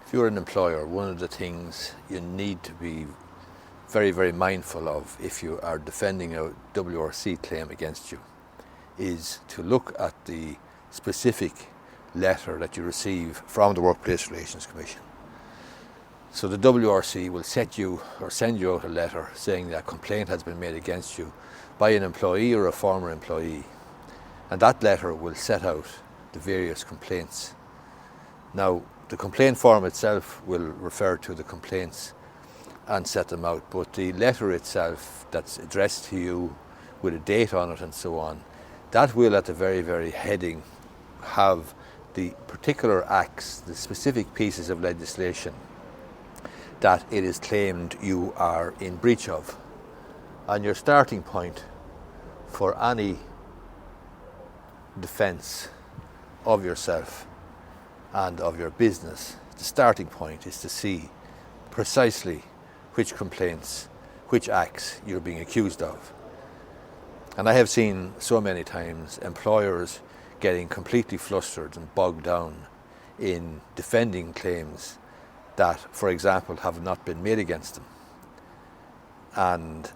If you're an employer, one of the things you need to be very, very mindful of if you are defending a WRC claim against you is to look at the specific letter that you receive from the Workplace Relations Commission. So the WRC will set you or send you out a letter saying that a complaint has been made against you by an employee or a former employee, and that letter will set out the various complaints. Now, the complaint form itself will refer to the complaints and set them out, but the letter itself that's addressed to you with a date on it and so on, that will at the very, very heading have the particular acts, the specific pieces of legislation that it is claimed you are in breach of. And your starting point for any defence of yourself and of your business, the starting point is to see precisely which complaints, which acts you're being accused of. And I have seen so many times employers getting completely flustered and bogged down in defending claims that, for example, have not been made against them, and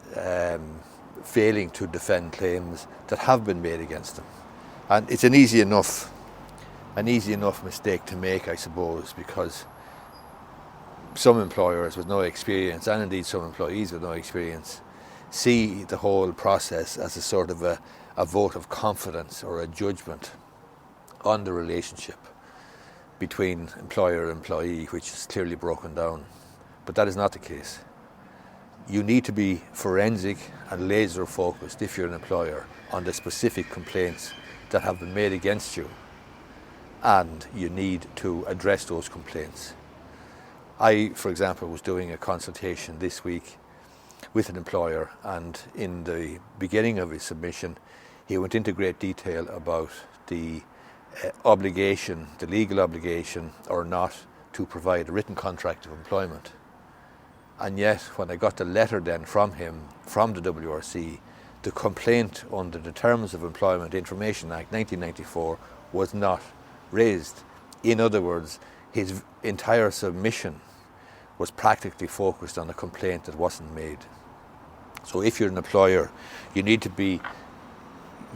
failing to defend claims that have been made against them. And it's an easy enough mistake to make, I suppose, because some employers with no experience, and indeed some employees with no experience, see the whole process as a sort of a vote of confidence or a judgment on the relationship between employer and employee, which is clearly broken down. But that is not the case. You need to be forensic and laser focused, if you're an employer, on the specific complaints that have been made against you, and you need to address those complaints. I, for example, was doing a consultation this week with an employer, and in the beginning of his submission he went into great detail about the obligation, the legal obligation or not, to provide a written contract of employment. And yet when I got the letter then from him, from the WRC, the complaint under the Terms of Employment Information Act 1994 was not raised. In other words, his entire submission was practically focused on a complaint that wasn't made. So if you're an employer, you need to be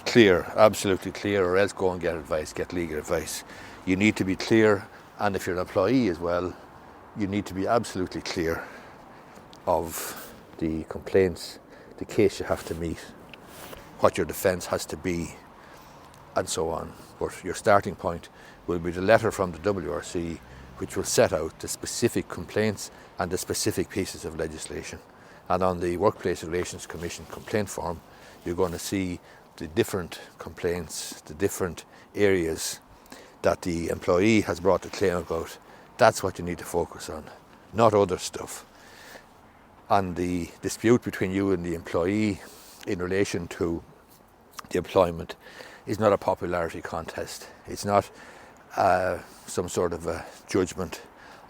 clear, absolutely clear, or else go and get advice, get legal advice. You need to be clear, and if you're an employee as well, you need to be absolutely clear of the complaints, the case you have to meet, what your defence has to be, and so on. But your starting point will be the letter from the WRC, which will set out the specific complaints and the specific pieces of legislation. And on the Workplace Relations Commission complaint form, you're going to see the different complaints, the different areas that the employee has brought the claim about. That's what you need to focus on, not other stuff. And the dispute between you and the employee in relation to the employment is not a popularity contest. It's not some sort of a judgment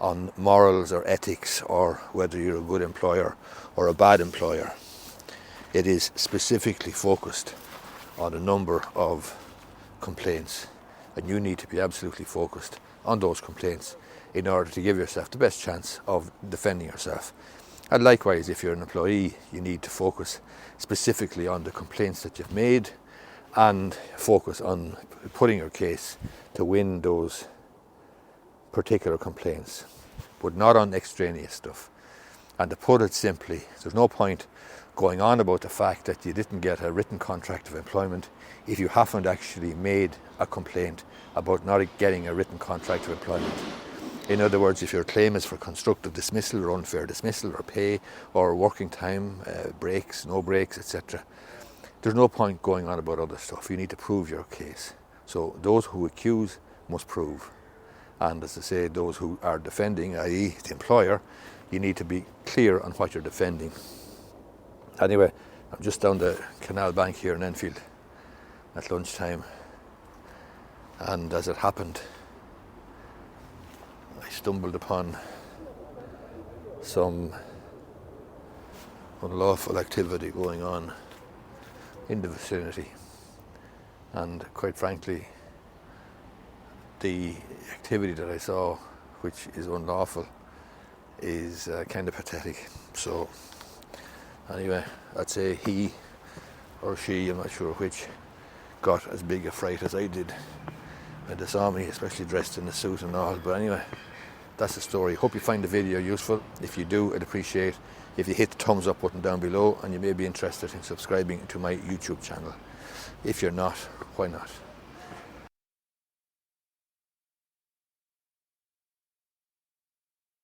on morals or ethics or whether you're a good employer or a bad employer. It is specifically focused on a number of complaints, and you need to be absolutely focused on those complaints in order to give yourself the best chance of defending yourself. And likewise, if you're an employee, you need to focus specifically on the complaints that you've made and focus on putting your case to win those particular complaints, but not on extraneous stuff. And to put it simply, there's no point going on about the fact that you didn't get a written contract of employment if you haven't actually made a complaint about not getting a written contract of employment. In other words, if your claim is for constructive dismissal or unfair dismissal or pay or working time, breaks, no breaks, etc., there's no point going on about other stuff. You need to prove your case. So those who accuse must prove. And as I say, those who are defending, i.e. the employer, you need to be clear on what you're defending. Anyway, I'm just down the canal bank here in Enfield at lunchtime, and as it happened, I stumbled upon some unlawful activity going on in the vicinity, and quite frankly, the activity that I saw which is unlawful, is kind of pathetic. So anyway, I'd say he or she, I'm not sure which, got as big a fright as I did when they saw me, especially dressed in a suit and all. But anyway, that's the story. Hope you find the video useful. If you do, I'd appreciate if you hit the thumbs up button down below, and you may be interested in subscribing to my YouTube channel. If you're not, why not?